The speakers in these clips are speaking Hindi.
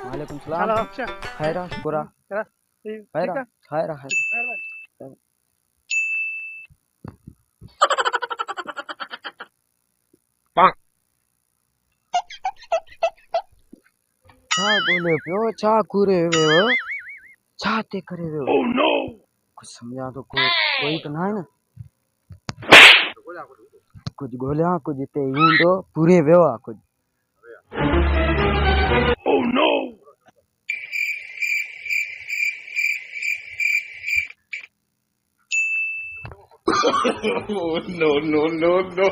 वालेकुम सलाम। खैर शुक्र खैर खैर खैर छा बोले पियो छा घुरे वियो छा ते करे वियो कुछ समझा तो कोई तो ना है ना कुछ गोलियां कुछ ते यूंदो पूरे वियो आ कुछ Oh, no, no, no, no.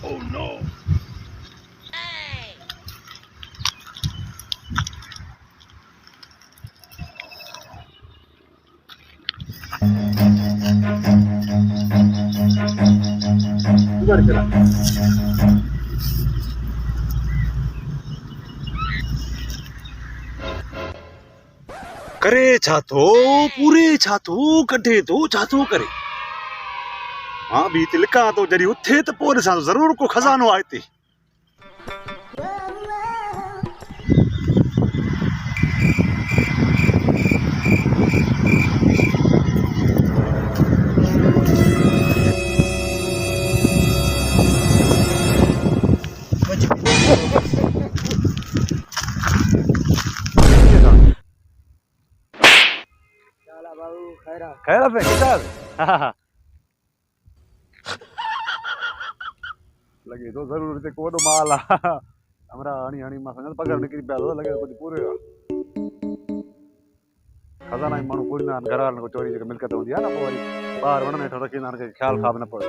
Oh, no. करे छा थो पूरे छा थो कढे थो छा थो करे हाँ बी तिलका तो जरी उथे तो पोइ ॾिसां ज़रूर को खजानो आहे हिते चला बाबू खैरा खैर पे किताब लगे तो जरूर हिते को वॾो माल आहे हमरा हणी हणी मां सम्झा पघर निकिरी पिया थो लॻे कुझु पूरो आहे खज़ाना माण्हू पूरींदा आहिनि घर वारनि खां चोरी जेका मिल्कत हूंदी आहे न पोइ वरी ॿाहिरि वण में हेठि रखींदा आहिनि ख़्यालु ख़ाब न पवे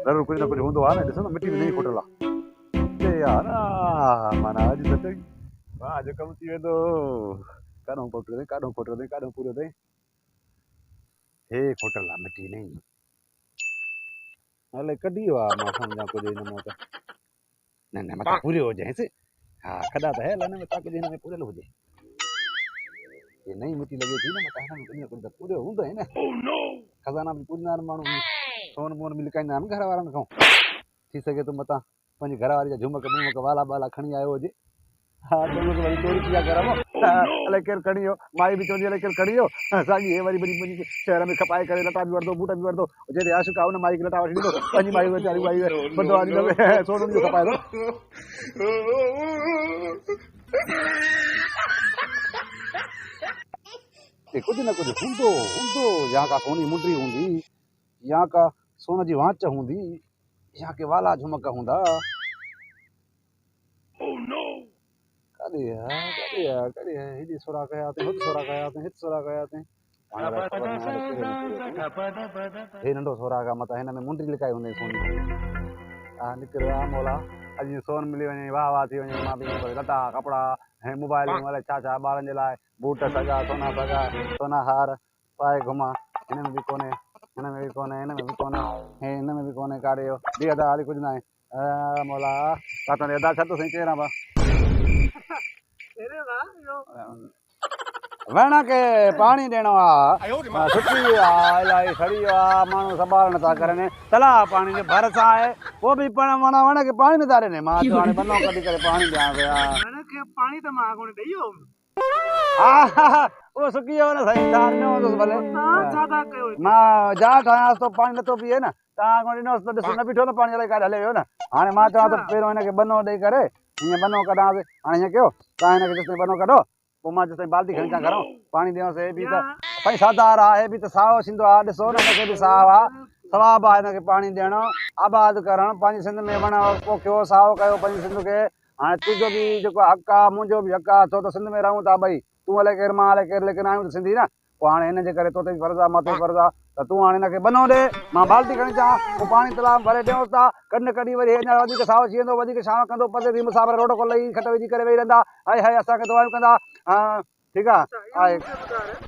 ज़रूरु कुझु न कुझु हूंदो आहे न ॾिसो न मिटी में नहीं खुटल आहे यार माना अॼु त चई वाह जो कमु थी वेंदो काॾों खोटल अथई काॾों खोटल अथई काॾों पूरो अथई हे खोटल आहे मिटी नहीं हले कढी वियो आहे मां सम्झां कुझु हिन में त न न मथां पूरियो हुजेसि हा खॾा त है न मथां कुझु हिन में पूरियल हुजे ये नई मिटी लॻे थी न मथां हिन में कुझु न कुझु त पूरियो हूंदो आहे न खज़ाना बि पूरींदा आहिनि माण्हू सोन मोन बि लिकाईंदा आहिनि घर वारनि खां थी सघे थो मथां पंहिंजी घर वारी जा झुमक वुमक वाला बाला खणी आयो हुजे हा चङो वरी चोरी थी विया घर मां अलाए केरु खणी वियो माई बि चवंदी अलाए केरु खणी वियो साॻी हे वरी वरी मुंहिंजी शहर में खपाए करे लटा बि वठंदो बूट बि वठंदो जॾहिं आशिक़ आहे उन माई खे लटा वठी ॾींदो पंहिंजी माई वीचारी माई बंदो आहे सोन उन जो खपाए थो कुझु न कुझु हूंदो हूंदो या का सोनी मुंडी हूंदी या का सोन जी वांच हूंदी या के वाला झुमक हूंदा कॾहिं हेॾी सोरा कया अथई हुते सोरा कया अथई हिते सोरा कया अथई हे नंढो सोरा का मथां हिन में मुंडी लिकाई हूंदी सोनी हा निकिरो आहे मोला अॼु सोन मिली वञे वाह वाह थी वञे मां बि लटा कपिड़ा ऐं मोबाइल अलाए छा छा ॿारनि जे लाइ बूट सॻा सोना हार पाए घुमा हिन में बि कोन्हे हिन में बि कोन्हे हिन में बि कोन्हे हे हिन में बि कोन्हे काॾे वियो दी अदा हाली कुझु न आहे मोला काथां अदा छा थो साईं चहिरां वण खे पाणी ॾियणो आहे सुकी आहे इलाही सड़ी वियो आहे माण्हू संभाल नथा करनि तलाउ पाणी जे भर सां आहे पोइ बि वण खे पाणी नथा ॾियनि मां चयो हाणे बनो कढी करे पाणी ॾियां पिया पानी तो मां कोन ॾेई वियो हा उहो सुकी वियो न साईं तव्हां ॾिनो हूंदुसि भले मां जाठ आहियां तो पाणी नथो पीए न तव्हां खां ॾिनोसि त ॾिसो न बीठो न पाणी अलाए काॾे हले वियो न हाणे मां चवां थो पहिरियों हिनखे बनो ॾेई करे हीअं बनो कढांसि हाणे हीअं कयो तव्हां हिनखे जेसिताईं बनो कढो पोइ मां जेसिताईं बाल्टी खणी अचां घरों पाणी ॾियोसि हे बि त साईं साधार आहे हे बि त साओ थींदो आहे ॾिसो न हिनखे बि साओ आहे सवाबु आहे हिनखे पाणी ॾियणो आबाद करणु पंहिंजी सिंध में वण पोखियो साओ कयो पंहिंजी सिंध खे हाणे तुंहिंजो बि जेको हक़ु आहे मुंहिंजो बि हक़ु आहे छो त सिंध में रहूं था ॿई तूं अलाए केरु मां अलाए केरु लेकिन आहियूं त सिंधी न पोइ हाणे हिन जे करे तो ते बि फर्ज़ु आहे मां ते बि फर्ज़ु आहे त तूं हाणे हिनखे बनो ॾे मां बाल्टी खणी अचां पोइ पाणी तलाब भरे ॾियूंसि था कॾहिं कॾहिं वरी अञा वधीक साव थी वेंदो वधीक छांव कंदो पते थी मुसाफ़िर रोड को लही खट विझी करे वेही रहंदा हाय हाय असांखे दुआयूं कंदा हा ठीकु आहे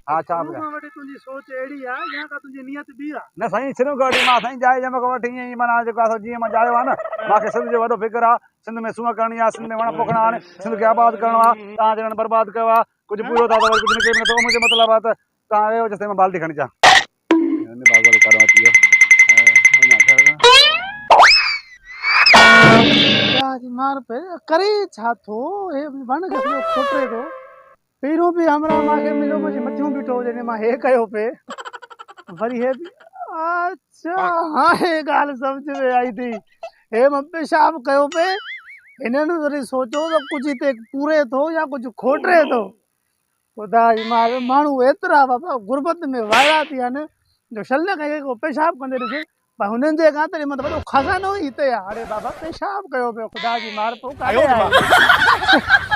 हा छा तुंहिंजी सोच अहिड़ी आहे या का तुंहिंजी नियत ॿी आहे न साईं सिर्फ़ु खां वठी मां साईं जाइ जम खां वठी ईअं ई माना जेको आहे जीअं मां चाहियो आहे न मूंखे सिंध जो वॾो फिक्र आहे सिंध में सूंहं करणी आहे सिंध में वण पोखणा आहिनि सिंध खे आबाद करिणो आहे तव्हां ॼणनि बर्बादु कयो आहे कुझु पूरो था त वरी कुझु निकिरे नथो मुंहिंजो मतिलबु आहे त तव्हां वेहो जेसिताईं मां बाल्टी खणी अचां मार पे करे छा थो हे वण खे खोटे थो पहिरों बि हमरा मांखे मिलियो मुंहिंजी मथियूं बीठो जॾहिं मां हे कयो पे वरी हे बि अच्छा हाणे ॻाल्हि सम्झ में आई थी हे मां पेशाब कयो पे हिननि वरी सोचियो त कुझु हिते पूरे थो या कुझु खोटे थो ख़ुदा जी माण्हू एतिरा बाबा गुरबत में वाया थी आहिनि जो शल खे को पेशाब कंदे ॾिसे पर हुननि जे खातिर मतिलबु वॾो खज़ानो ई हिते आहे अरे बाबा पेशाब कयो पियो ख़ुदा जी मार पोइ